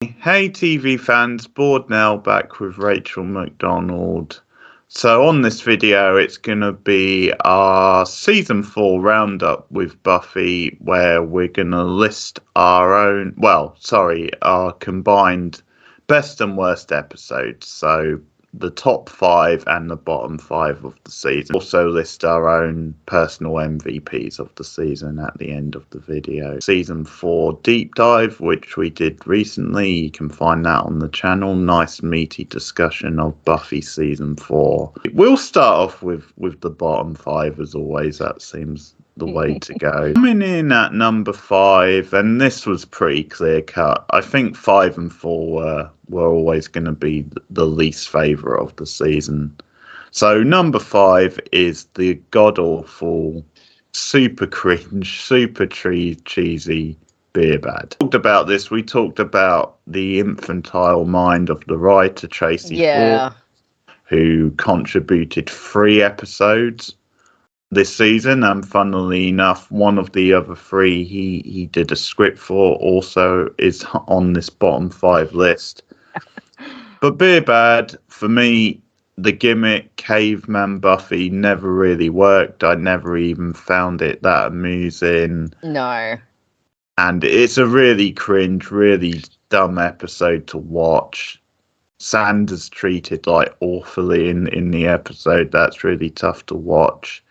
Hey TV fans, Bored Now back with Rachel McDonald. So on this video it's going to be our season 4 roundup with Buffy, where we're going to list our combined best and worst episodes. So the top 5 and the bottom 5 of the season. Also list our own personal MVPs of the season at the end of the video. Season 4 deep dive, which we did recently. You can find that on the channel. Nice meaty discussion of Buffy season 4. We'll start off with the bottom 5 as always. That seems the way to go. Coming in at number 5, and this was pretty clear cut. I think 5 and 4 were always going to be the least favourite of the season. So number 5 is the god awful, super cringe, super cheesy Beer Bad. We talked about this. We talked about the infantile mind of the writer Tracy Ford, who contributed 3 episodes this season, and funnily enough, one of the other 3 he did a script for also is on this bottom 5 list. But Beer Bad, for me, the gimmick caveman Buffy never really worked. I never even found it that amusing. No. And it's a really cringe, really dumb episode to watch. Sanders treated like awfully in the episode. That's really tough to watch.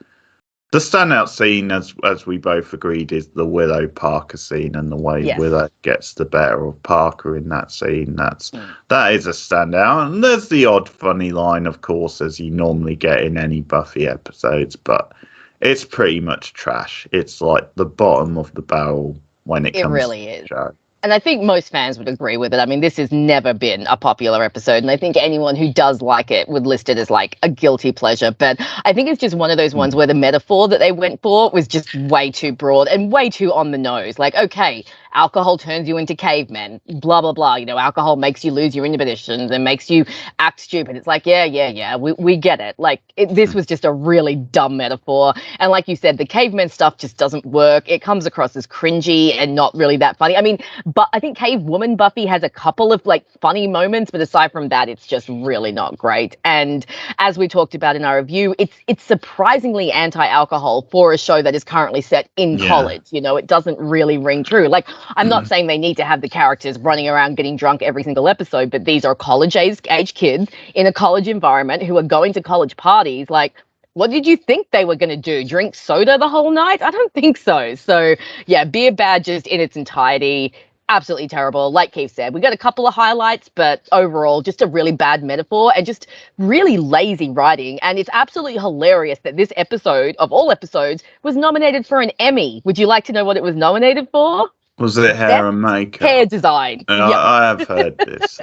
The standout scene, as we both agreed, is the Willow Parker scene, and the way Willow gets the better of Parker in that scene. That is a standout. And there's the odd funny line, of course, as you normally get in any Buffy episodes, but it's pretty much trash. It's like the bottom of the barrel when it comes really to is. the show. And I think most fans would agree with it. I mean, this has never been a popular episode, and I think anyone who does like it would list it as like a guilty pleasure. But I think it's just one of those ones where the metaphor that they went for was just way too broad and way too on the nose. Like, okay, alcohol turns you into cavemen, blah, blah, blah. You know, alcohol makes you lose your inhibitions and makes you act stupid. It's like, yeah, we get it. Like, this was just a really dumb metaphor. And like you said, the caveman stuff just doesn't work. It comes across as cringy and not really that funny. I mean, but I think Cave Woman Buffy has a couple of like funny moments, but aside from that, it's just really not great. And as we talked about in our review, it's surprisingly anti-alcohol for a show that is currently set in college. You know, it doesn't really ring true. Like, I'm not saying they need to have the characters running around getting drunk every single episode, but these are college-age kids in a college environment who are going to college parties. Like, what did you think they were going to do? Drink soda the whole night? I don't think so. So, yeah, Beer Bad just in its entirety, absolutely terrible. Like Keith said, we got a couple of highlights, but overall, just a really bad metaphor and just really lazy writing. And it's absolutely hilarious that this episode, of all episodes, was nominated for an Emmy. Would you like to know what it was nominated for? Was it hair and makeup? Hair design. I have heard this.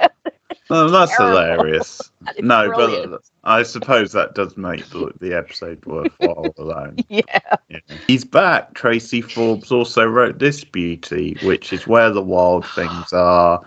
Oh, that's hilarious. That is no, brilliant. But I suppose that does make the episode worthwhile alone. Yeah. He's back. Tracy Forbes also wrote this beauty, which is Where the Wild Things Are.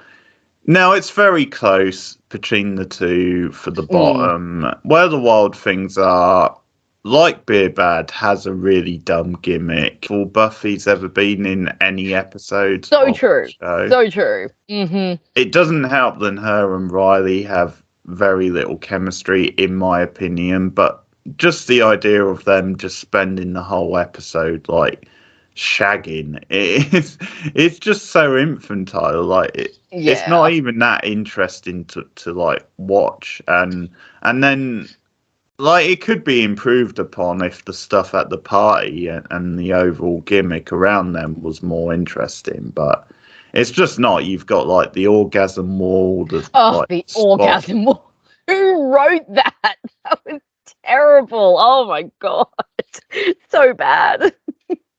Now, it's very close between the two for the bottom. Where the Wild Things Are, like Beer Bad, has a really dumb gimmick. All Buffy's ever been in any episodes. So true. So true. It doesn't help that her and Riley have very little chemistry, in my opinion, but just the idea of them just spending the whole episode like shagging, it's just so infantile. Like it's not even that interesting to like watch, and then like it could be improved upon if the stuff at the party and the overall gimmick around them was more interesting, but it's just not. You've got like the orgasm wall. Orgasm wall. Who wrote that? That was terrible. Oh my God. So bad.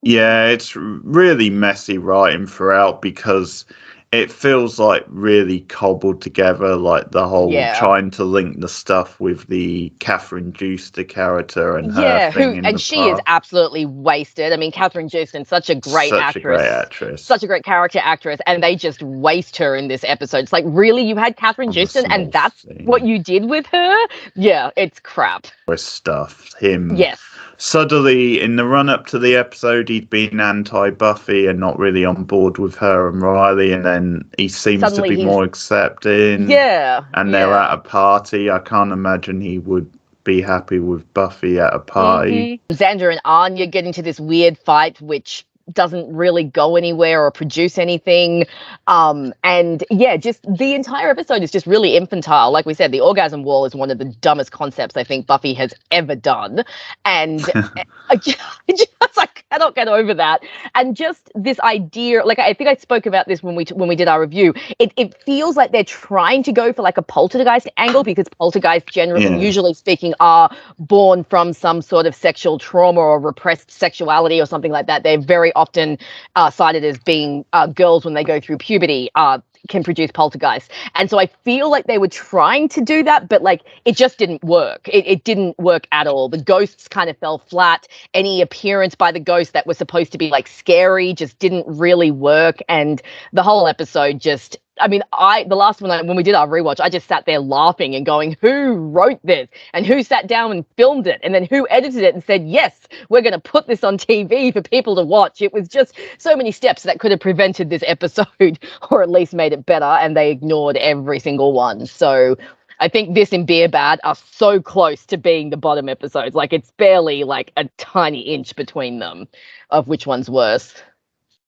Yeah, it's really messy writing throughout because it feels like really cobbled together, like the whole trying to link the stuff with the Catherine Juster character and her thing in she is absolutely wasted. I mean, Catherine Juster, such a great actress, such a great character actress, and they just waste her in this episode. It's like, really, you had Catherine Juster, and that's what you did with her? Yeah, it's crap. Stuff him. Yes. suddenly in the run-up to the episode, he'd been anti-Buffy and not really on board with her and Riley, and then he seems Suddenly to be he's more accepting. yeah, And they're yeah. at a party. I can't imagine he would be happy with Buffy at a party. Xander and Anya get into this weird fight, which doesn't really go anywhere or produce anything. And yeah, just the entire episode is just really infantile. Like we said, the orgasm wall is one of the dumbest concepts I think Buffy has ever done. And I cannot get over that. And just this idea, like I think I spoke about this when we did our review. It feels like they're trying to go for like a poltergeist angle, because poltergeists generally, usually speaking, are born from some sort of sexual trauma or repressed sexuality or something like that. They're very often cited as being girls when they go through puberty can produce poltergeists. And so I feel like they were trying to do that, but like it just didn't work. It didn't work at all. The ghosts kind of fell flat. Any appearance by the ghost that was supposed to be like scary just didn't really work. And the whole episode just, I mean, the last one, when we did our rewatch, I just sat there laughing and going, who wrote this and who sat down and filmed it and then who edited it and said, yes, we're going to put this on TV for people to watch. It was just so many steps that could have prevented this episode or at least made it better, and they ignored every single one. So I think this and Beer Bad are so close to being the bottom episodes. Like it's barely like a tiny inch between them of which one's worse.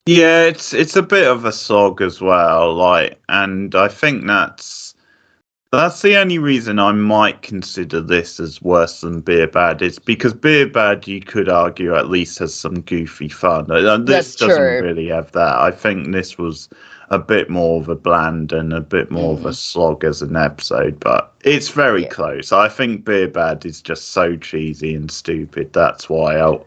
Yeah, it's a bit of a slog as well, like, and I think that's the only reason I might consider this as worse than Beer Bad, is because Beer Bad, you could argue, at least has some goofy fun. This doesn't really have that. I think this was a bit more of a bland and a bit more of a slog as an episode, but it's very close. I think Beer Bad is just so cheesy and stupid. That's why overall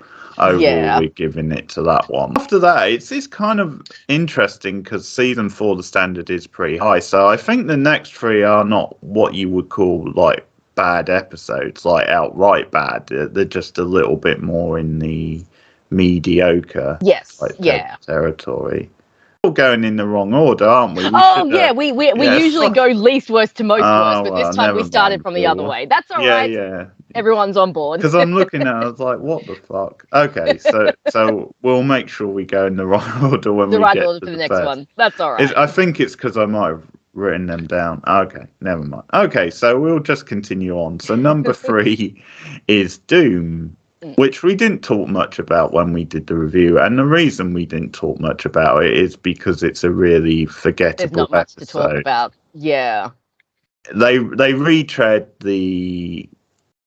we're giving it to that one. After that, it's kind of interesting because season 4 the standard is pretty high, so I think the next 3 are not what you would call like bad episodes, like outright bad. They're just a little bit more in the mediocre territory. We're going in the wrong order, aren't we? We usually go least worst to most worst, but this time we started from the other way. That's all right. Yeah. Everyone's on board. Because I'm looking at it, I was like, what the fuck? Okay, so we'll make sure we go in the right order when we get to the next one. That's all right. I think it's because I might have written them down. Okay, never mind. Okay, so we'll just continue on. So number 3 is Doom, which we didn't talk much about when we did the review. And the reason we didn't talk much about it is because it's a really forgettable episode. There's not much to talk about. Yeah. They retread the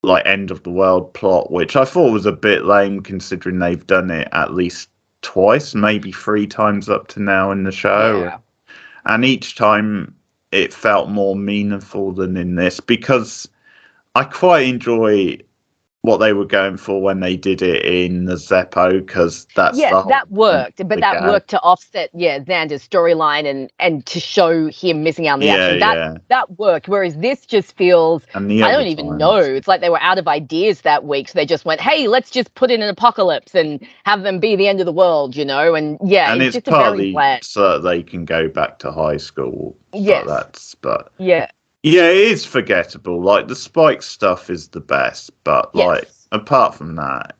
like end of the world plot, which I thought was a bit lame considering they've done it at least twice, maybe 3 times up to now in the show. Yeah. And each time it felt more meaningful than in this, because I quite enjoy what they were going for when they did it in the Zeppo, because that worked, but that worked to offset Xander's storyline and to show him missing out on the action. That worked, whereas this just feels, I don't even know, it's like they were out of ideas that week, so they just went, hey, let's just put in an apocalypse and have them be the end of the world, you know. And it's just partly so that they can go back to high school. Yeah, it is forgettable. Like, the Spike stuff is the best, but like apart from that,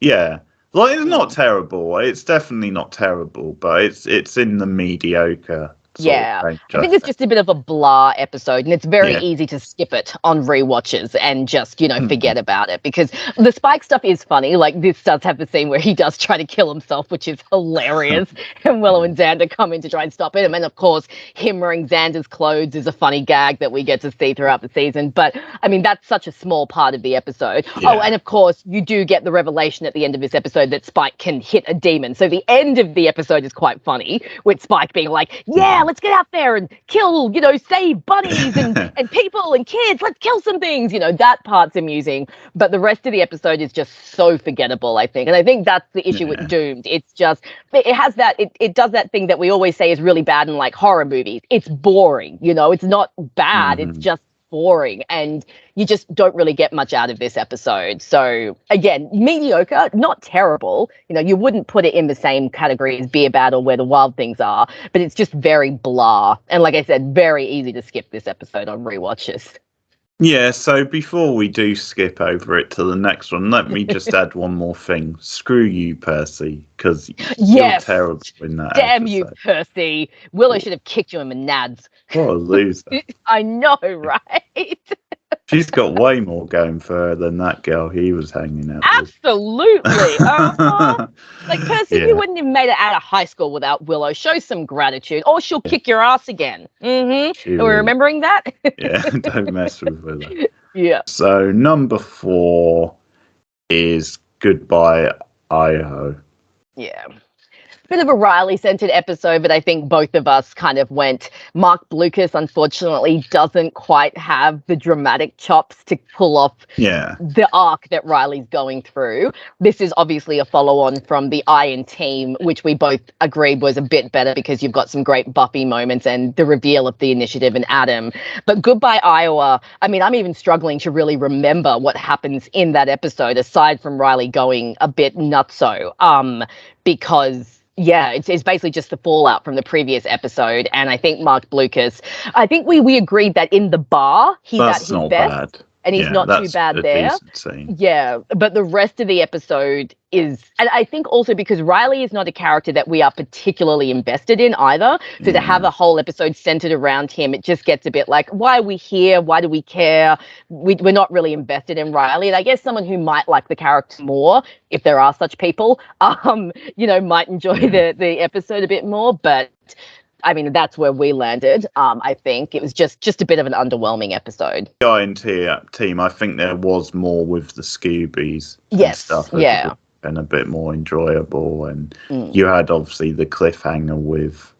like it's not terrible. It's definitely not terrible, but it's in the mediocre. I think it's just a bit of a blah episode, and it's very easy to skip it on rewatches and just, forget about it, because the Spike stuff is funny. Like, this does have the scene where he does try to kill himself, which is hilarious, and Willow and Xander come in to try and stop it. And of course, him wearing Xander's clothes is a funny gag that we get to see throughout the season. But, I mean, that's such a small part of the episode. Yeah. Oh, and of course, you do get the revelation at the end of this episode that Spike can hit a demon. So the end of the episode is quite funny, with Spike being like, let's get out there and kill, save bunnies and people and kids. Let's kill some things. That part's amusing. But the rest of the episode is just so forgettable, I think. And I think that's the issue with Doomed. It's just, it has that, it does that thing that we always say is really bad in like horror movies. It's boring, it's not bad. It's just boring, and you just don't really get much out of this episode. So again, mediocre, not terrible. You wouldn't put it in the same category as Beer Bad or Where the Wild Things Are, but it's just very blah. And like I said, very easy to skip this episode on rewatches. Yeah, so before we do skip over it to the next one, let me just add one more thing. Screw you, Percy, because you're Yes. terrible in that Damn you, episode. Percy. Willow should have kicked you in the nads. What a loser. I know, right? She's got way more going for her than that girl he was hanging out with. Absolutely. Like, Percy, you Yeah, wouldn't have made it out of high school without Willow. Show some gratitude, or she'll kick your ass again. she Are we will. remembering that? Yeah, don't mess with Willow. Yeah. So number 4 is Goodbye, Idaho. Yeah. Bit of a Riley-centered episode, but I think both of us kind of went, Mark Blucas, unfortunately, doesn't quite have the dramatic chops to pull off the arc that Riley's going through. This is obviously a follow-on from the Iron Team, which we both agreed was a bit better because you've got some great Buffy moments and the reveal of the Initiative and Adam. But Goodbye, Iowa, I mean, I'm even struggling to really remember what happens in that episode, aside from Riley going a bit nutso, because... yeah, it's basically just the fallout from the previous episode. And I think Mark Blucas, I think we agreed that in the bar, he's at his best. Bad. And he's not too bad there. Yeah, but the rest of the episode is, and I think also because Riley is not a character that we are particularly invested in either. So to have a whole episode centered around him, it just gets a bit like, why are we here? Why do we care? We're not really invested in Riley. And I guess someone who might like the character more, if there are such people, might enjoy the episode a bit more. But I mean, that's where we landed. I think it was just a bit of an underwhelming episode. Going to team, I think there was more with the Scoobies. Yes, and stuff, yeah, and a bit more enjoyable. And you had obviously the cliffhanger with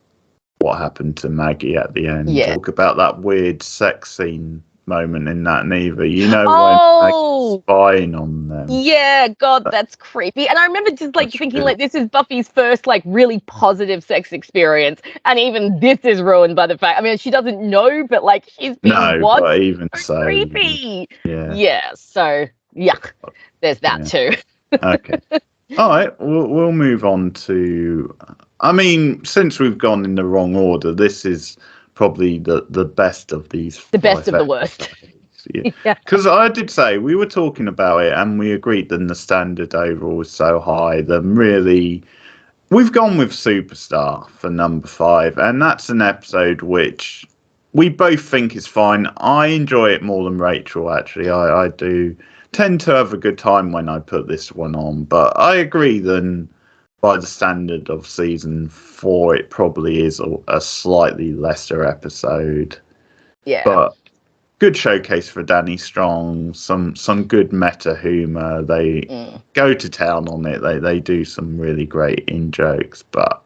what happened to Maggie at the end. Yeah. Talk about that weird sex scene moment in that Neva, when Maggie's spying on them. Yeah, God, that's creepy. And I remember just thinking this is Buffy's first really positive sex experience, and even this is ruined by the fact. I mean, she doesn't know, but she's being watched. But even so creepy. Yeah. So yuck. There's that too. Okay. All right. We'll move on to. I mean, since we've gone in the wrong order, this is probably the best of these. The best of the worst. Yeah. Because I did say we were talking about it and we agreed that the standard overall was so high that really we've gone with Superstar for number 5, and that's an episode which we both think is fine. I enjoy it more than Rachel, actually. I do tend to have a good time when I put this one on, but I agree then by the standard of season 4, it probably is a slightly lesser episode. Yeah. But good showcase for Danny Strong, some good meta humor. They go to town on it. They do some really great in-jokes, but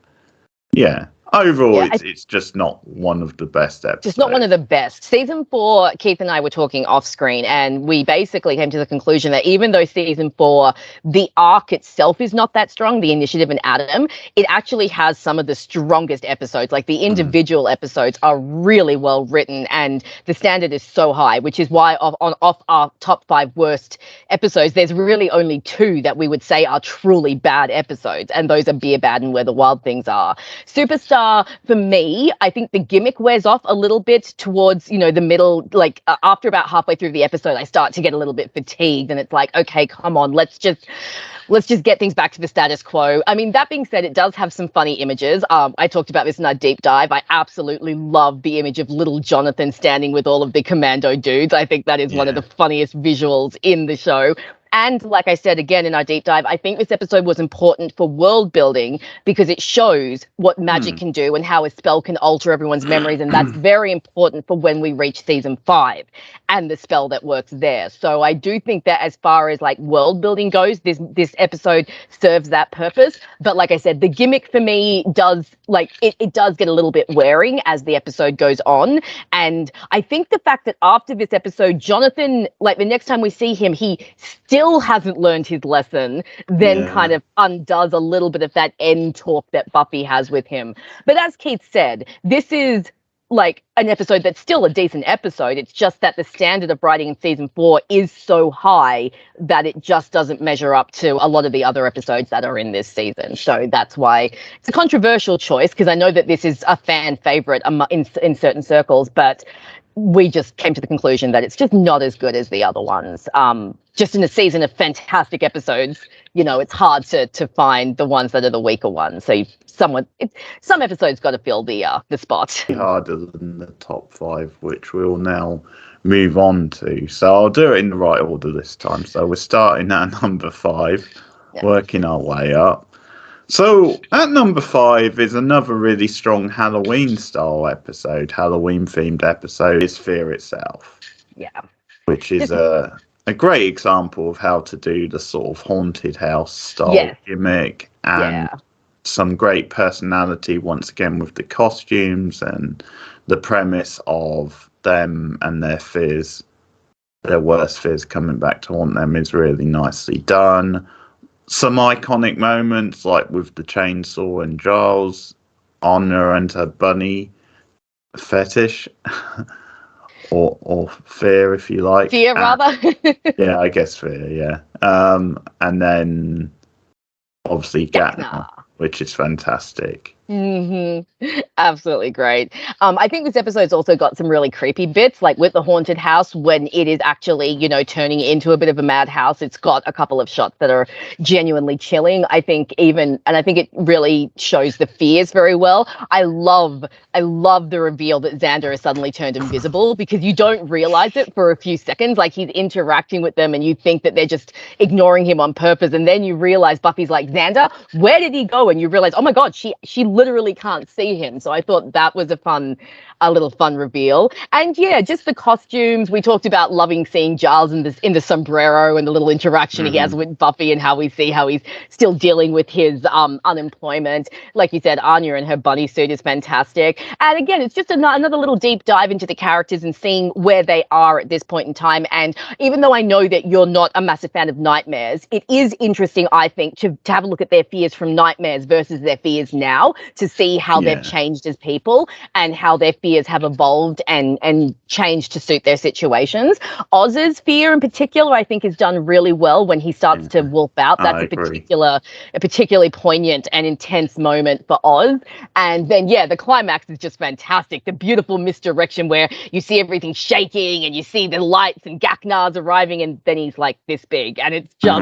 yeah. Overall, it's just not one of the best episodes. Just not one of the best. Season 4, Keith and I were talking off screen, and we basically came to the conclusion that even though season 4, the arc itself is not that strong, the Initiative and Adam, it actually has some of the strongest episodes. The individual episodes are really well written, and the standard is so high, which is why off our top 5 worst episodes, there's really only 2 that we would say are truly bad episodes, and those are Beer Bad and Where the Wild Things Are. Superstar, for me, I think the gimmick wears off a little bit towards, the middle, after about halfway through the episode, I start to get a little bit fatigued, and it's okay, come on, let's just get things back to the status quo. I mean, that being said, it does have some funny images. I talked about this in our deep dive. I absolutely love the image of little Jonathan standing with all of the commando dudes. I think that is one of the funniest visuals in the show. And like I said, again, in our deep dive, I think this episode was important for world building because it shows what magic can do and how a spell can alter everyone's memories. And that's very important for when we reach season 5 and the spell that works there. So I do think that as far as world building goes, this episode serves that purpose. But like I said, the gimmick for me does it does get a little bit wearing as the episode goes on. And I think the fact that after this episode, Jonathan, the next time we see him, he still hasn't learned his lesson, then kind of undoes a little bit of that end talk that Buffy has with him. But as Keith said, this is an episode that's still a decent episode. It's just that the standard of writing in season 4 is so high that it just doesn't measure up to a lot of the other episodes that are in this season. So that's why it's a controversial choice, because I know that this is a fan favorite in certain circles, but we just came to the conclusion that it's just not as good as the other ones. Just in a season of fantastic episodes, it's hard to find the ones that are the weaker ones. So some episodes got to fill the spot. Harder than the top 5, which we'll now move on to. So I'll do it in the right order this time. So we're starting at number 5, working our way up. So at number 5 is another really strong Halloween-style episode, Halloween-themed episode, is Fear itself. Yeah. Which is a great example of how to do the sort of haunted house style gimmick, and some great personality once again with the costumes and the premise of them and their fears, their worst fears coming back to haunt them, is really nicely done. Some iconic moments, like with the chainsaw and Giles, Anna and her bunny fetish, or fear, if you like. Fear, rather. Yeah, I guess fear. Yeah, and then obviously Gatna, which is fantastic. Absolutely great. I think this episode's also got some really creepy bits, like with the haunted house, when it is actually, turning into a bit of a madhouse. It's got a couple of shots that are genuinely chilling. I think it really shows the fears very well. I love the reveal that Xander has suddenly turned invisible, because you don't realize it for a few seconds. Like, he's interacting with them and you think that they're just ignoring him on purpose, and then you realize Buffy's like, Xander, where did he go? And you realize, oh my God, she literally can't see him. So I thought that was a little fun reveal. And yeah, just the costumes. We talked about loving seeing Giles in the sombrero and the little interaction he has with Buffy, and how we see how he's still dealing with his unemployment. Like you said, Anya and her bunny suit is fantastic. And again, it's just another little deep dive into the characters and seeing where they are at this point in time. And even though I know that you're not a massive fan of nightmares, it is interesting, I think, to have a look at their fears from nightmares versus their fears now, to see how they've changed as people and how their fears have evolved and changed to suit their situations. Oz's fear in particular, I think, is done really well when he starts to wolf out. That's a particularly poignant and intense moment for Oz. And then, the climax is just fantastic. The beautiful misdirection where you see everything shaking and you see the lights and Gaknar's arriving, and then he's like this big, and it's just,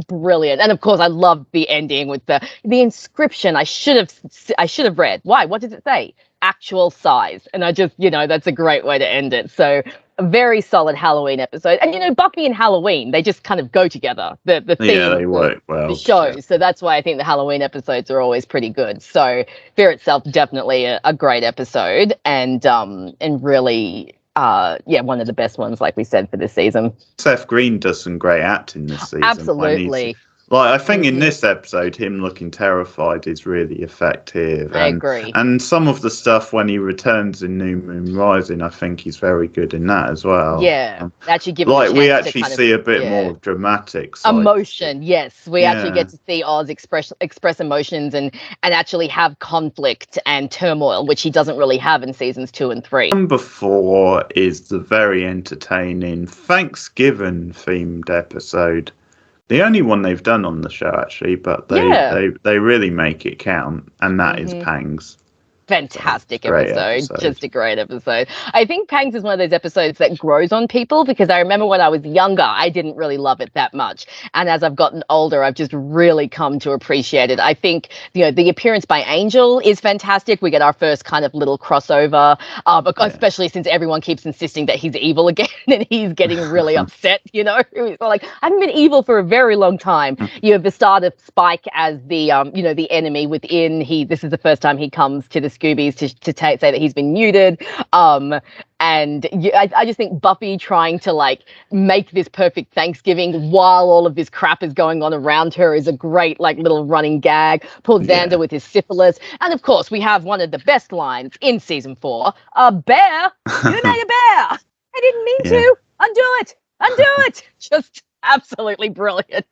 brilliant. And of course, I love the ending with the inscription. I should have read. Why? What does it say? Actual size. And I just, that's a great way to end it. So a very solid Halloween episode. And Buffy and Halloween, they just kind of go together. The theme, they work well. The show. So that's why I think the Halloween episodes are always pretty good. So Fear itself, definitely a great episode, and really one of the best ones, like we said, for this season. Seth Green does some great acting this season. Absolutely. I think in this episode, him looking terrified is really effective. I agree. And some of the stuff when he returns in New Moon Rising, I think he's very good in that as well. Yeah, actually give him a chance we actually see a bit more dramatic side. Emotion. Yes, we actually get to see Oz express emotions and actually have conflict and turmoil, which he doesn't really have in seasons 2 and 3. Number 4 is the very entertaining Thanksgiving themed episode. The only one they've done on the show, actually, but they really make it count, and that is Pangs. Fantastic episode. Just a great episode. I think Pangs is one of those episodes that grows on people, because I remember when I was younger, I didn't really love it that much. And as I've gotten older, I've just really come to appreciate it. I think, the appearance by Angel is fantastic. We get our first kind of little crossover, especially since everyone keeps insisting that he's evil again, and he's getting really upset, He's like, I haven't been evil for a very long time. You have the start of Spike as the enemy within. This is the first time he comes to the Scoobies to say that he's been neutered. And I just think Buffy trying to make this perfect Thanksgiving while all of this crap is going on around her is a great little running gag. Poor Xander with his syphilis. And of course, we have one of the best lines in season 4. A bear? You made a bear. I didn't mean to. Undo it. Just absolutely brilliant.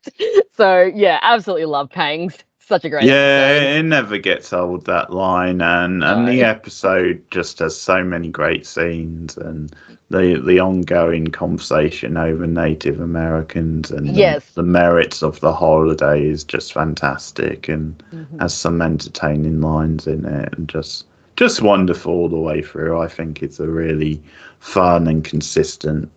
So absolutely love Pangs. such a great Yeah, episode. it never gets old, that line, and the No. episode just has so many great scenes, and the ongoing conversation over Native Americans and Yes. the merits of the holiday is just fantastic, and Mhm. has some entertaining lines in it, and just wonderful all the way through. I think it's a really fun and consistent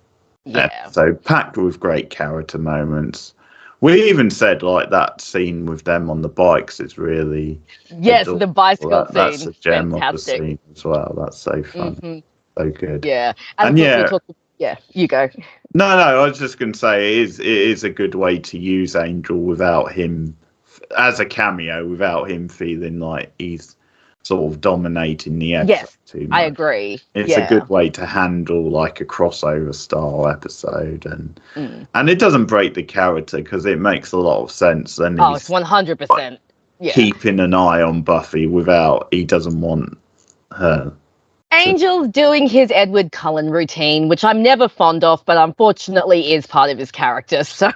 Yeah. episode, packed with great character moments. We even said like that scene with them on the bikes is really Yes, the adorable. bicycle That's scene. a gem of the Fantastic. scene as well. That's so fun, Hmm. so good. Yeah. And of And course we yeah, talked. Yeah, you go. no, I was just going to say it is a good way to use Angel without him as a cameo, without him feeling like he's sort of dominating the episode Yes, too I much. agree. It's a Yeah. good way to handle like a crossover style episode, Mm. and it doesn't break the character because it makes a lot of sense. And Oh, it's he's 100%. Yeah. keeping an eye on Buffy without he doesn't want her. Angel's doing his Edward Cullen routine, which I'm never fond of, but unfortunately is part of his character. So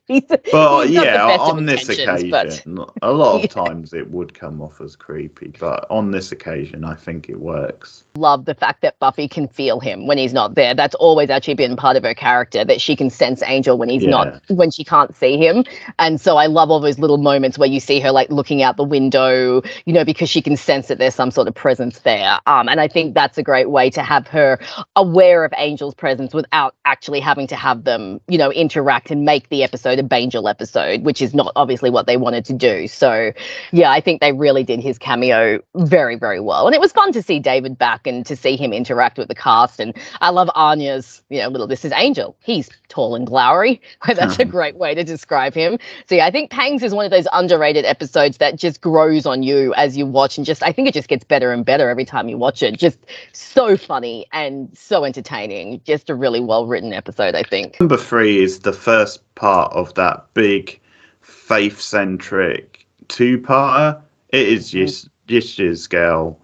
he's But he's got the yeah, best of on this intentions, but occasion, a lot yeah. of times it would come off as creepy, but on this occasion, I think it works. Love the fact that Buffy can feel him when he's not there. That's always actually been part of her character, that she can sense Angel when he's Yeah. not, when she can't see him. And so I love all those little moments where you see her like looking out the window, because she can sense that there's some sort of presence there. And I think that's a great way to have her aware of Angel's presence without actually having to have them, interact and make the episode a Angel episode, which is not obviously what they wanted to do. So yeah, I think they really did his cameo very, very well. And it was fun to see David back and to see him interact with the cast. And I love Anya's, this is Angel. He's tall and glowery. That's a great way to describe him. So yeah, I think Pangs is one of those underrated episodes that just grows on you as you watch, and I think it just gets better and better every time you watch it. Just so funny and so entertaining. Just a really well-written episode, I think. Number 3 is the first part of that big faith-centric two-parter. It is just Yish's girl.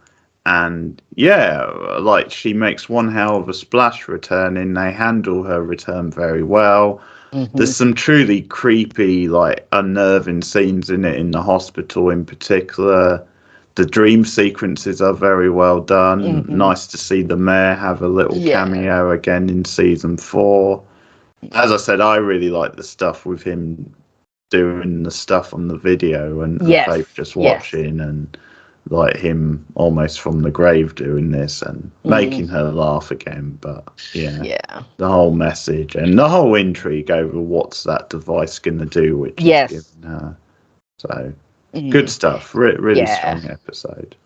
And yeah, like she makes one hell of a splash returning. They handle her return very well. Mm-hmm. There's some truly creepy, like unnerving scenes in it, in the hospital in particular. The dream sequences are very well done. Mm-hmm. Nice to see the mayor have a little cameo again in season 4. As I said, I really like the stuff with him doing the stuff on the video and Faith just watching, and like him almost from the grave doing this and making her laugh again. But yeah, the whole message and the whole intrigue over what's that device going to do, which is given her. So good stuff. Really strong episode.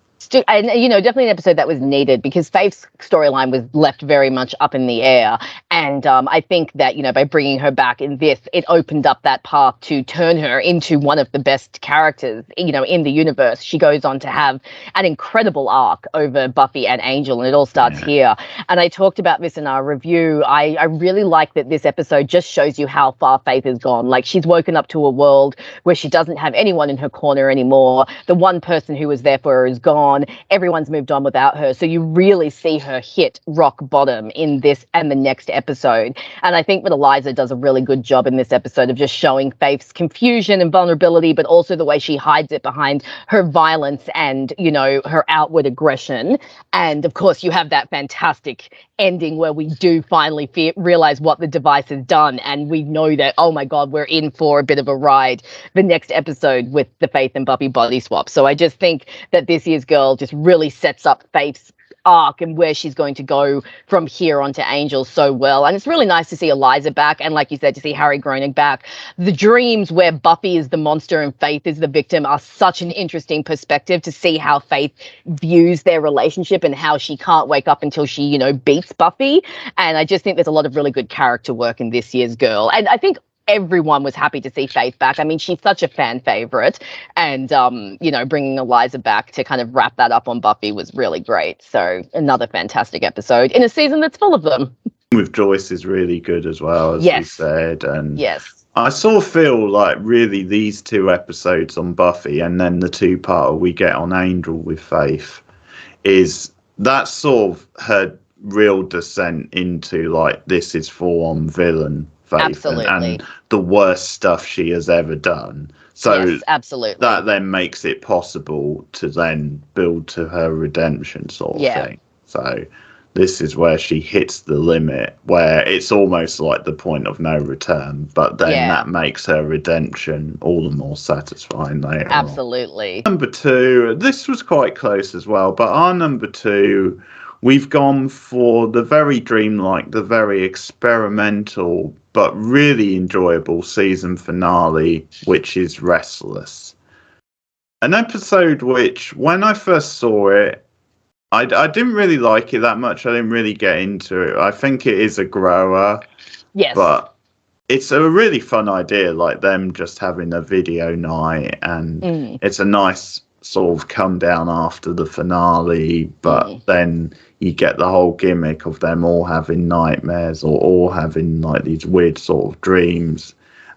And definitely an episode that was needed, because Faith's storyline was left very much up in the air, and I think that by bringing her back in this, it opened up that path to turn her into one of the best characters in the universe. She goes on to have an incredible arc over Buffy and Angel, and it all starts here. And I talked about this in our review. I really like that this episode just shows you how far Faith has gone. Like, she's woken up to a world where she doesn't have anyone in her corner anymore. The one person who was there for her is gone. Everyone's moved on without her. So you really see her hit rock bottom in this and the next episode. And I think that Eliza does a really good job in this episode of just showing Faith's confusion and vulnerability, but also the way she hides it behind her violence and, her outward aggression. And of course, you have that fantastic ending where we do finally realize what the device has done. And we know that, oh my God, we're in for a bit of a ride the next episode with the Faith and Buffy body swap. So I just think that this year's girl just really sets up Faith's arc and where she's going to go from here on to Angel so well. And it's really nice to see Eliza back, and like you said, to see Harry Groening back. The dreams where Buffy is the monster and Faith is the victim are such an interesting perspective to see how Faith views their relationship and how she can't wake up until she, beats Buffy. And I just think there's a lot of really good character work in this year's girl. And I think everyone was happy to see Faith back. I mean, she's such a fan favorite, and bringing Eliza back to kind of wrap that up on Buffy was really great. So another fantastic episode in a season that's full of them. With Joyce is really good as well, as we said, and I sort of feel like really these 2 episodes on Buffy and then the 2-parter we get on Angel with Faith is that's sort of her real descent into like this is full on villain Faith and the worst stuff she has ever done. So Yes, absolutely. that then makes it possible to then build to her redemption sort of thing. So this is where she hits the limit, where it's almost like the point of no return, but then that makes her redemption all the more satisfying later on. Absolutely. Number 2, this was quite close as well, but our number 2, we've gone for the very dreamlike, the very experimental, but really enjoyable season finale, which is Restless. An episode which, when I first saw it, I didn't really like it that much. I didn't really get into it. I think it is a grower. Yes. But it's a really fun idea, like them just having a video night, and it's a nice sort of come down after the finale, but then you get the whole gimmick of them all having nightmares or all having like these weird sort of dreams.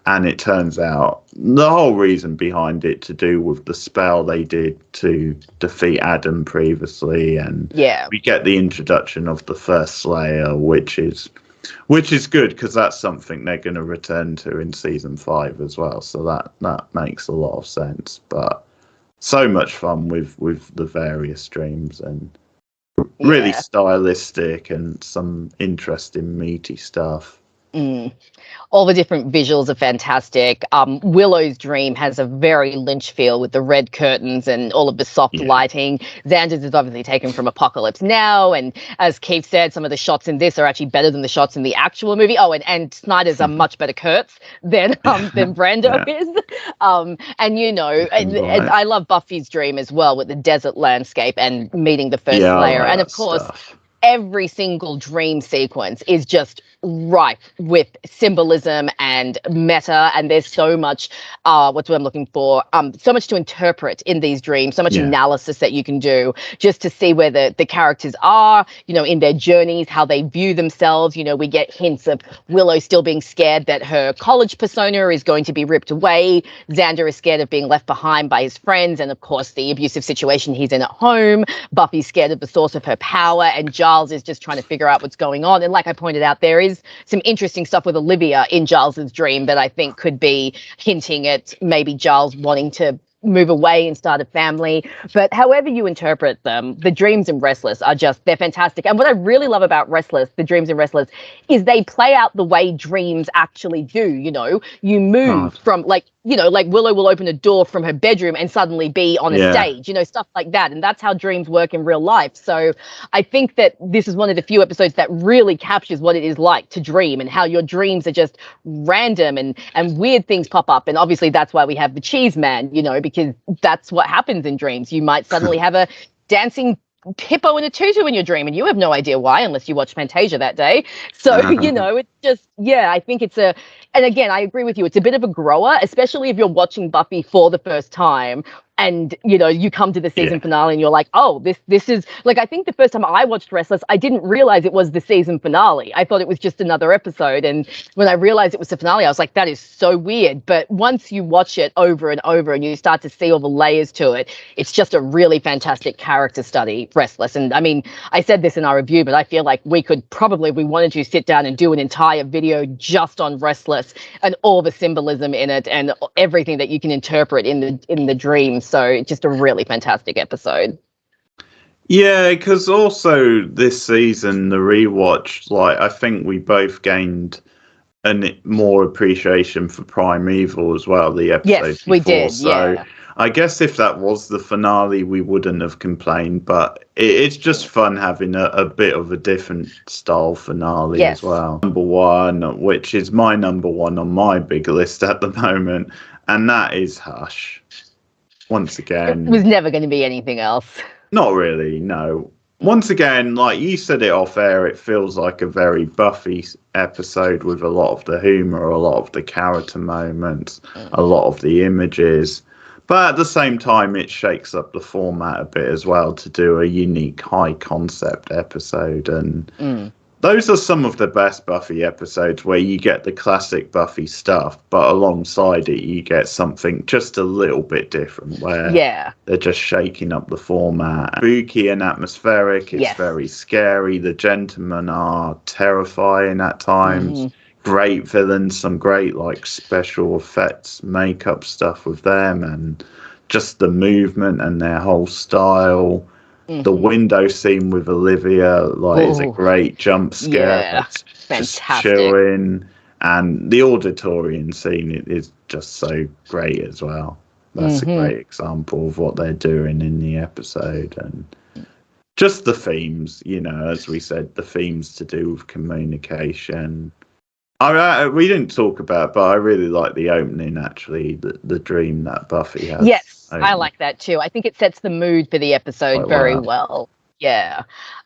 And it turns out the whole reason behind it to do with the spell they did to defeat Adam previously. And we get the introduction of the first Slayer, which is good because that's something they're going to return to in season 5 as well. So that makes a lot of sense. But so much fun with the various dreams, and really stylistic and some interesting meaty stuff. All the different visuals are fantastic. Willow's dream has a very Lynch feel with the red curtains and all of the soft lighting. Xander's is obviously taken from Apocalypse Now, and as Keith said, some of the shots in this are actually better than the shots in the actual movie. Oh, and Snyder's are much better Kurtz than Brando is. And you know, and I love Buffy's dream as well, with the desert landscape and meeting the first Slayer, and of course. Every single dream sequence is just ripe with symbolism and meta, and there's so much what's what I'm looking for, so much to interpret in these dreams, so much analysis that you can do just to see where the characters are, you know, in their journeys, how they view themselves. You know, we get hints of Willow still being scared that her college persona is going to be ripped away. Xander is scared of being left behind by his friends, and of course the abusive situation he's in at home. Buffy's scared of the source of her power, and Giles is just trying to figure out what's going on. And like I pointed out, there is some interesting stuff with Olivia in Giles's dream that I think could be hinting at maybe Giles wanting to move away and start a family. But however you interpret them, the dreams in Restless are just, they're fantastic. And what I really love about Restless, the dreams in Restless, is they play out the way dreams actually do. You know, you move from like, you know, like Willow will open a door from her bedroom and suddenly be on a stage, you know, stuff like that. And that's how dreams work in real life. So I think that this is one of the few episodes that really captures what it is like to dream, and how your dreams are just random and weird things pop up. And obviously that's why we have the cheese man, you know, because that's what happens in dreams. You might suddenly have a dancing hippo in a tutu in your dream, and you have no idea why unless you watch Fantasia that day. So, you know, it's just, I think it's and again, I agree with you. It's a bit of a grower, especially if you're watching Buffy for the first time. And, you know, you come to the season finale and you're like, oh, this is like, I think the first time I watched Restless, I didn't realize it was the season finale. I thought it was just another episode. And when I realized it was the finale, I was like, that is so weird. But once you watch it over and over and you start to see all the layers to it, it's just a really fantastic character study, Restless. And I mean, I said this in our review, but I feel like we could probably, if we wanted to, sit down and do an entire video just on Restless and all the symbolism in it and everything that you can interpret in the dreams. So just a really fantastic episode. Yeah, because also this season, the rewatch, like I think we both gained more appreciation for Primeval as well, the episode yes, before. We did, so I guess if that was the finale, we wouldn't have complained, but it's just fun having a bit of a different style finale as well. Number 1, which is my number 1 on my big list at the moment, and that is Hush. Once again, it was never going to be anything else. Not really, no. Once again, like you said it off air, it feels like a very Buffy episode with a lot of the humor, a lot of the character moments, a lot of the images. But at the same time, it shakes up the format a bit as well to do a unique high concept episode. And those are some of the best Buffy episodes where you get the classic Buffy stuff, but alongside it, you get something just a little bit different where they're just shaking up the format. Spooky and atmospheric. It's very scary. The gentlemen are terrifying at times. great villains, some great like special effects, makeup stuff with them, and just the movement and their whole style. The window scene with Olivia, like, is a great jump scare. Yeah, It's just fantastic. chilling, and the auditorium scene is just so great as well. That's a great example of what they're doing in the episode, and just the themes, you know, as we said, the themes to do with communication. We didn't talk about, but I really like the opening, actually, the dream that Buffy has. Yes, I like that too. I think it sets the mood for the episode very well. Yeah.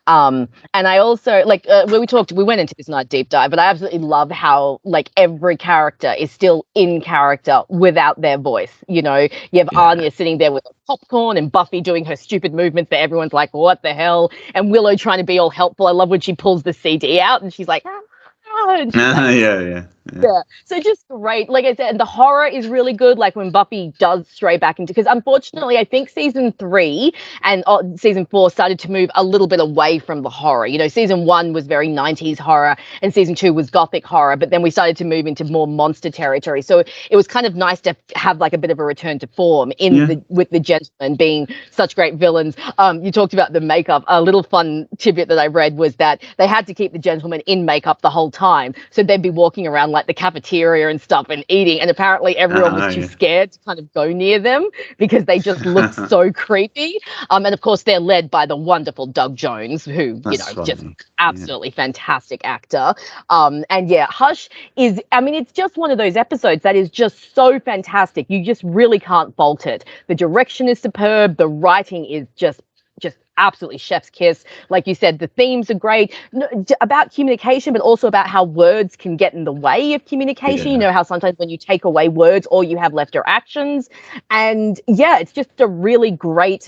And I also, like, when we went into this night deep dive, but I absolutely love how, like, every character is still in character without their voice. You know, you have Anya sitting there with popcorn and Buffy doing her stupid movements that everyone's like, what the hell? And Willow trying to be all helpful. I love when she pulls the CD out and she's like, and she's like, yeah. So just great. Like I said, and the horror is really good. Like when Buffy does stray back into, because unfortunately, I think season 3 and season 4 started to move a little bit away from the horror. You know, season 1 was very 90s horror and season 2 was gothic horror, but then we started to move into more monster territory. So it was kind of nice to have like a bit of a return to form with the gentlemen being such great villains. You talked about the makeup. A little fun tidbit that I read was that they had to keep the gentlemen in makeup the whole time. So they'd be walking around like the cafeteria and stuff and eating, and apparently everyone was too scared to kind of go near them because they just looked so creepy. And of course they're led by the wonderful Doug Jones, who just absolutely fantastic actor. And yeah, Hush is, I mean, it's just one of those episodes that is just so fantastic. You just really can't fault it. The direction is superb. The writing is just absolutely chef's kiss. Like you said, the themes are great about communication, but also about how words can get in the way of communication. You know how sometimes when you take away words, all you have left are actions. And yeah, it's just a really great,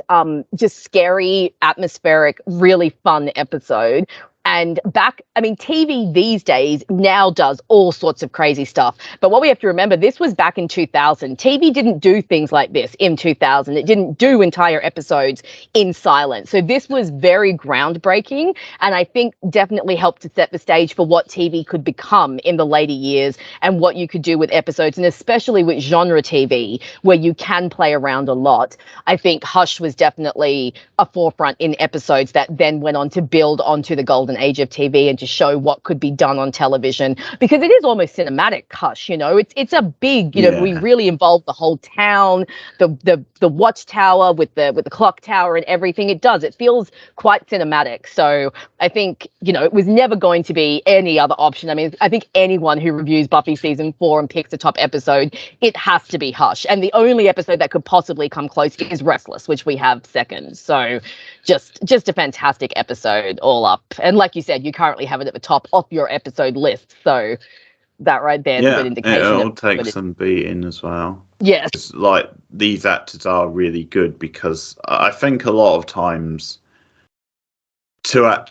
just scary, atmospheric, really fun episode. And TV these days now does all sorts of crazy stuff. But what we have to remember, this was back in 2000. TV didn't do things like this in 2000. It didn't do entire episodes in silence. So this was very groundbreaking, and I think definitely helped to set the stage for what TV could become in the later years and what you could do with episodes, and especially with genre TV, where you can play around a lot. I think Hush was definitely a forefront in episodes that then went on to build onto the golden age of TV and to show what could be done on television, because it is almost cinematic. Hush, you know, it's a big, we really involved the whole town, the watchtower with the clock tower and everything. It feels quite cinematic. So I think, it was never going to be any other option. I mean, I think anyone who reviews Buffy season 4 and picks a top episode, it has to be Hush. And the only episode that could possibly come close is Restless, which we have second. So just a fantastic episode all up. And like you said, you currently have it at the top of your episode list. So that right there is a good indication. It'll take some beating as well. Yes. It's like these actors are really good, because I think a lot of times to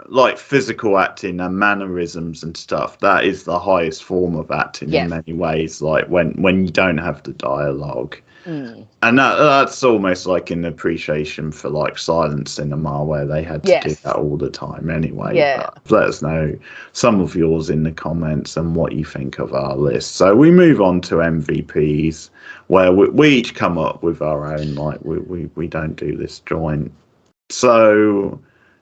like physical acting and mannerisms and stuff, that is the highest form of acting in many ways, like when you don't have the dialogue. And that's almost like an appreciation for like silent cinema, where they had to do that all the time anyway. But let us know some of yours in the comments and what you think of our list. So we move on to MVPs, where we each come up with our own, like we don't do this joint. So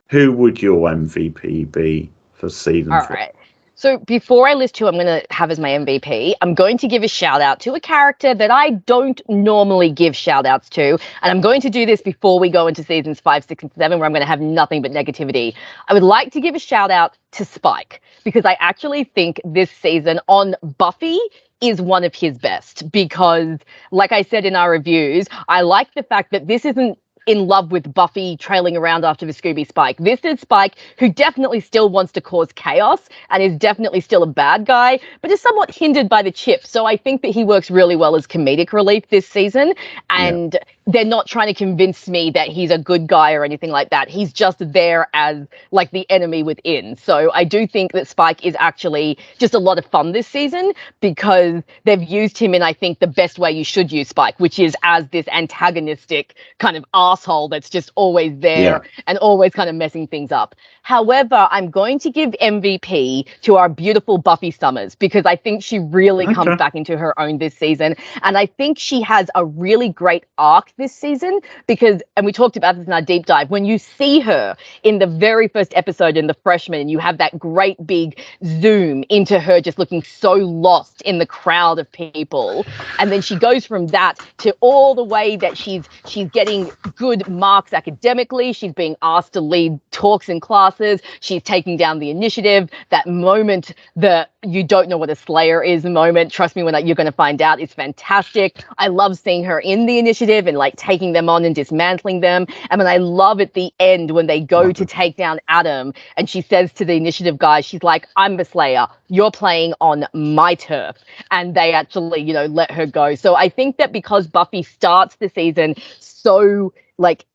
who would your MVP be for season 4? All right. So before I list who I'm going to have as my MVP, I'm going to give a shout out to a character that I don't normally give shout outs to. And I'm going to do this before we go into seasons 5, 6, and 7, where I'm going to have nothing but negativity. I would like to give a shout out to Spike, because I actually think this season on Buffy is one of his best, because like I said in our reviews, I like the fact that this isn't in love with Buffy trailing around after the Scooby Spike. This is Spike, who definitely still wants to cause chaos and is definitely still a bad guy, but is somewhat hindered by the chip. So I think that he works really well as comedic relief this season. And they're not trying to convince me that he's a good guy or anything like that. He's just there as like the enemy within. So I do think that Spike is actually just a lot of fun this season because they've used him in, I think, the best way you should use Spike, which is as this antagonistic kind of asshole that's just always there and always kind of messing things up. However, I'm going to give MVP to our beautiful Buffy Summers because I think she really comes back into her own this season. And I think she has a really great arc this season because, and we talked about this in our deep dive, when you see her in the very first episode in The Freshman, you have that great big zoom into her just looking so lost in the crowd of people. And then she goes from that to all the way that she's getting good marks academically. She's being asked to lead talks in classes. She's taking down the initiative. That moment, the you don't know what a Slayer is moment, trust me, when you're going to find out, it's fantastic. I love seeing her in the initiative and like taking them on and dismantling them. And then I love at the end when they go to take down Adam and she says to the initiative guys, she's like, I'm the Slayer. You're playing on my turf. And they actually, let her go. So I think that because Buffy starts the season so like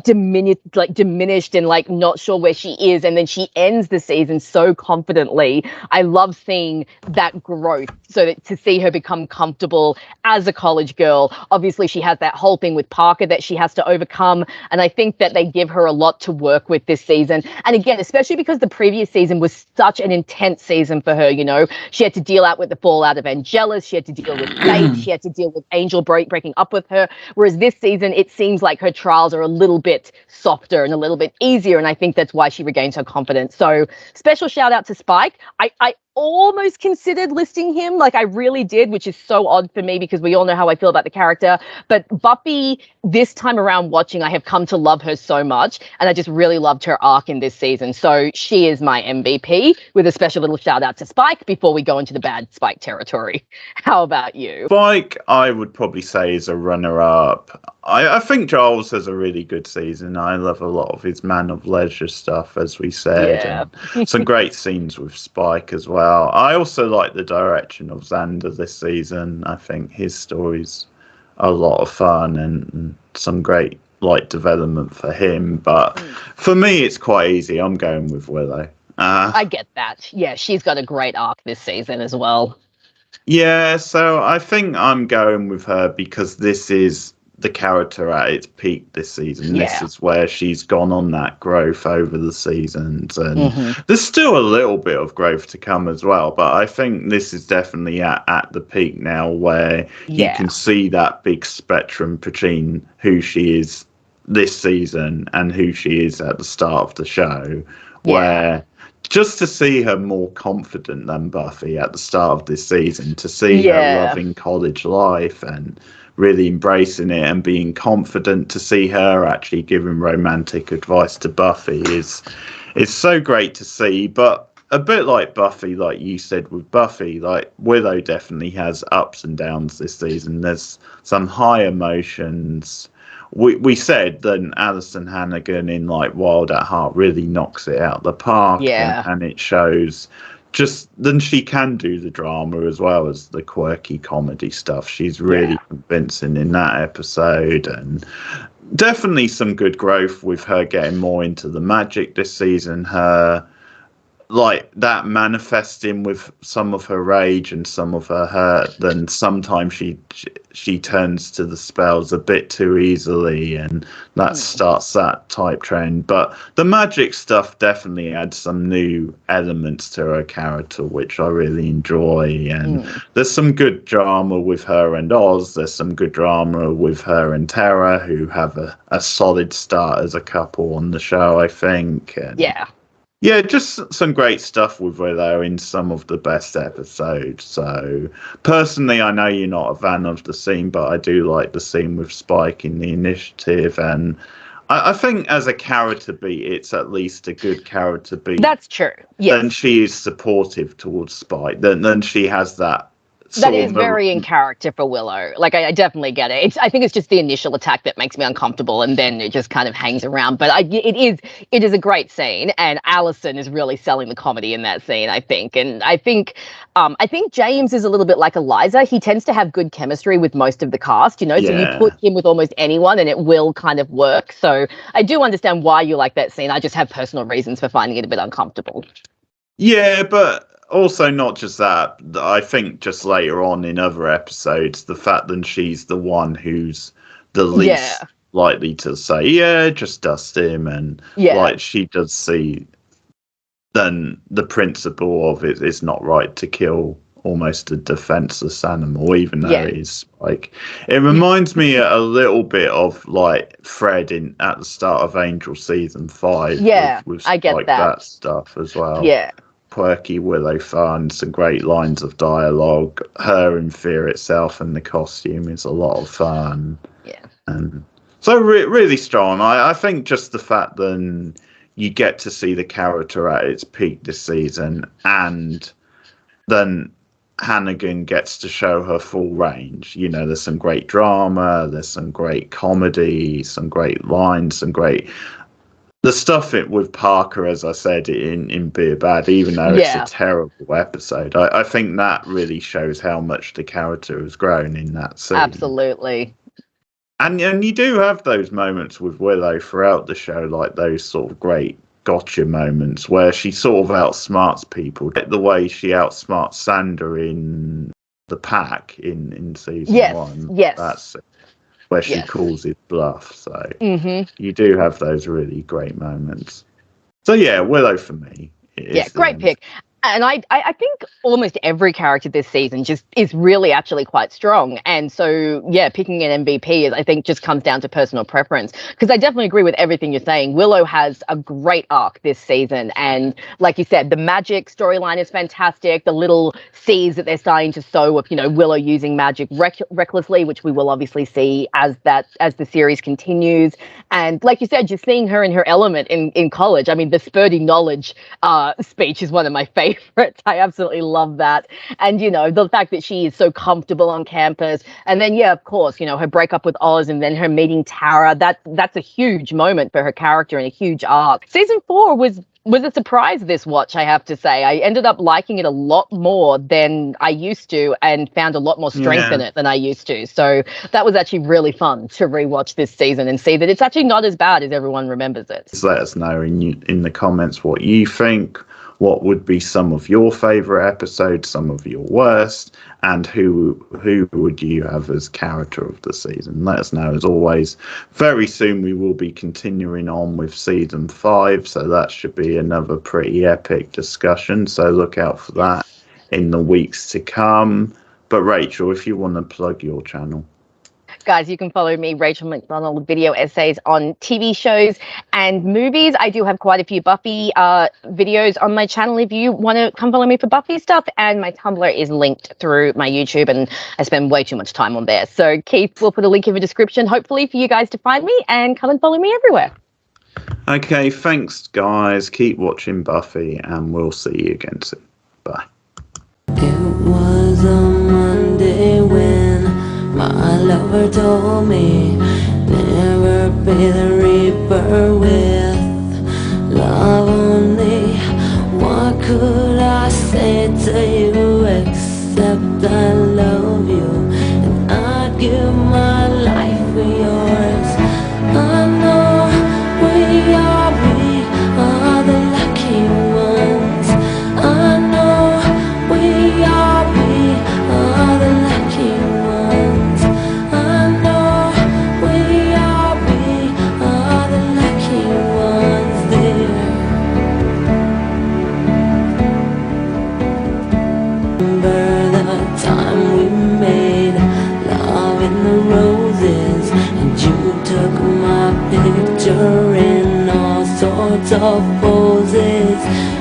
diminished and like not sure where she is, and then she ends the season so confidently, I love seeing that growth, so that to see her become comfortable as a college girl. Obviously she has that whole thing with Parker that she has to overcome, and I think that they give her a lot to work with this season. And again, especially because the previous season was such an intense season for her, she had to deal out with the fallout of Angelus, she had to deal with Faith, she had to deal with Angel breaking up with her, whereas this season it seems like her trials are a little bit softer and a little bit easier, and I think that's why she regains her confidence. So special shout out to Spike. I almost considered listing him, like I really did, which is so odd for me because we all know how I feel about the character. But Buffy, this time around watching, I have come to love her so much, and I just really loved her arc in this season. So she is my MVP, with a special little shout out to Spike before we go into the bad Spike territory. How about you? Spike, I would probably say, is a runner-up. I think Giles has a really good season. I love a lot of his Man of Leisure stuff, as we said. Yeah. And some great scenes with Spike as well. I also like the direction of Xander this season. I think his story's a lot of fun and some great development for him. But for me, it's quite easy. I'm going with Willow. I get that. Yeah, she's got a great arc this season as well. Yeah, so I think I'm going with her because this is the character at its peak this season. Yeah. This is where she's gone on that growth over the seasons, and there's still a little bit of growth to come as well, but I think this is definitely at the peak now where you can see that big spectrum between who she is this season and who she is at the start of the show, where just to see her more confident than Buffy at the start of this season, to see her loving college life and really embracing it and being confident, to see her actually giving romantic advice to Buffy is so great to see. But a bit like Buffy, like you said with Buffy, like Willow definitely has ups and downs this season. There's some high emotions. We said that Alison Hannigan in Wild at Heart really knocks it out the park, and it shows. Just then she can do the drama as well as the quirky comedy stuff. She's really convincing in that episode, and definitely some good growth with her getting more into the magic this season. Her that manifesting with some of her rage and some of her hurt, then sometimes she turns to the spells a bit too easily, and that starts that type trend. But the magic stuff definitely adds some new elements to her character, which I really enjoy. And there's some good drama with her and Oz. There's some good drama with her and Tara, who have a solid start as a couple on the show, I think. And yeah, just some great stuff with Willow in some of the best episodes. So, personally, I know you're not a fan of the scene, but I do like the scene with Spike in the initiative. And I think as a character beat, it's at least a good character beat. That's true. Yes. Then she is supportive towards Spike. Then she has that That is sort of very in character for Willow. Like, I definitely get it. I think it's just the initial attack that makes me uncomfortable, and then it just kind of hangs around. But it is a great scene, and Allison is really selling the comedy in that scene, I think. And I think James is a little bit like Eliza. He tends to have good chemistry with most of the cast, so you put him with almost anyone, and it will kind of work. So I do understand why you like that scene. I just have personal reasons for finding it a bit uncomfortable. Yeah, but also not just that. I think just later on in other episodes, the fact that she's the one who's the least likely to say, yeah, just dust him, and like she does see, then the principle of it is not right to kill almost a defenseless animal, even though it's like, it reminds me a little bit of like Fred at the start of Angel season 5. With I get like that stuff as well. Yeah. Quirky Willow fun, some great lines of dialogue. Her in Fear itself and the costume is a lot of fun. Yeah. And so really strong. I think just the fact that you get to see the character at its peak this season, and then Hannigan gets to show her full range. There's some great drama, there's some great comedy, some great lines, some great... The stuff with Parker, as I said, in Beer Bad, even though it's a terrible episode, I think that really shows how much the character has grown in that scene. Absolutely. And you do have those moments with Willow throughout the show, like those sort of great gotcha moments where she sort of outsmarts people. The way she outsmarts Sander in The Pack in season 1. Yes. That's it. Where she calls his bluff. So you do have those really great moments. So yeah, Willow for me. Great pick. And I think almost every character this season just is really actually quite strong. And so, picking an MVP, I think, just comes down to personal preference. Because I definitely agree with everything you're saying. Willow has a great arc this season. And like you said, the magic storyline is fantastic. The little seeds that they're starting to sow of, Willow using magic recklessly, which we will obviously see as the series continues. And like you said, just seeing her in her element in college. I mean, the spurting knowledge speech is one of my favorites. I absolutely love that. And, the fact that she is so comfortable on campus. And then, of course, her breakup with Oz and then her meeting Tara. That's a huge moment for her character and a huge arc. Season 4 was a surprise this watch, I have to say. I ended up liking it a lot more than I used to and found a lot more strength in it than I used to. So that was actually really fun to rewatch this season and see that it's actually not as bad as everyone remembers it. Just let us know in the comments what you think. What would be some of your favourite episodes, some of your worst, and who would you have as character of the season? Let us know. As always, very soon we will be continuing on with season 5, so that should be another pretty epic discussion. So look out for that in the weeks to come. But Rachel, if you want to plug your channel. Guys, you can follow me, Rachel McDonald, video essays on TV shows and movies. I do have quite a few Buffy videos on my channel if you want to come follow me for Buffy stuff. And my Tumblr is linked through my YouTube, and I spend way too much time on there. So Keith will put a link in the description, hopefully for you guys to find me and come and follow me everywhere. Okay, thanks, guys. Keep watching Buffy, and we'll see you again soon. Bye. It was a Monday when my lover told me never be the reaper with love only. What could I say to you except I love you, and I'd give my life for yours. I know we are the lucky ones. I know we are the lucky ones. I know we are the lucky ones, dear. Remember the time we made love in the roses, and you took my picture in all sorts of poses.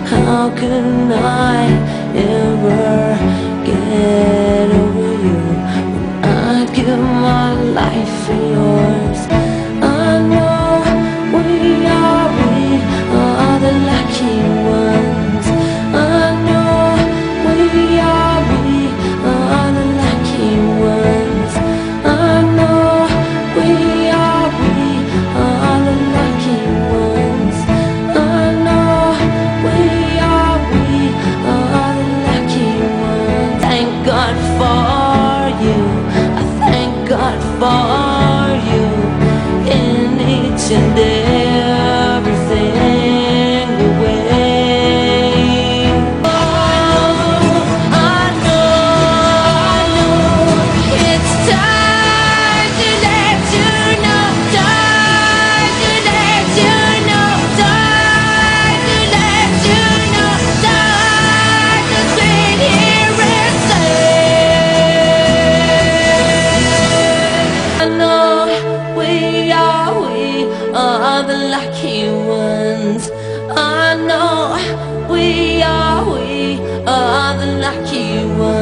How can I ever get over you when I give my life for yours? I know we are the lucky ones. I know we are the are the lucky ones.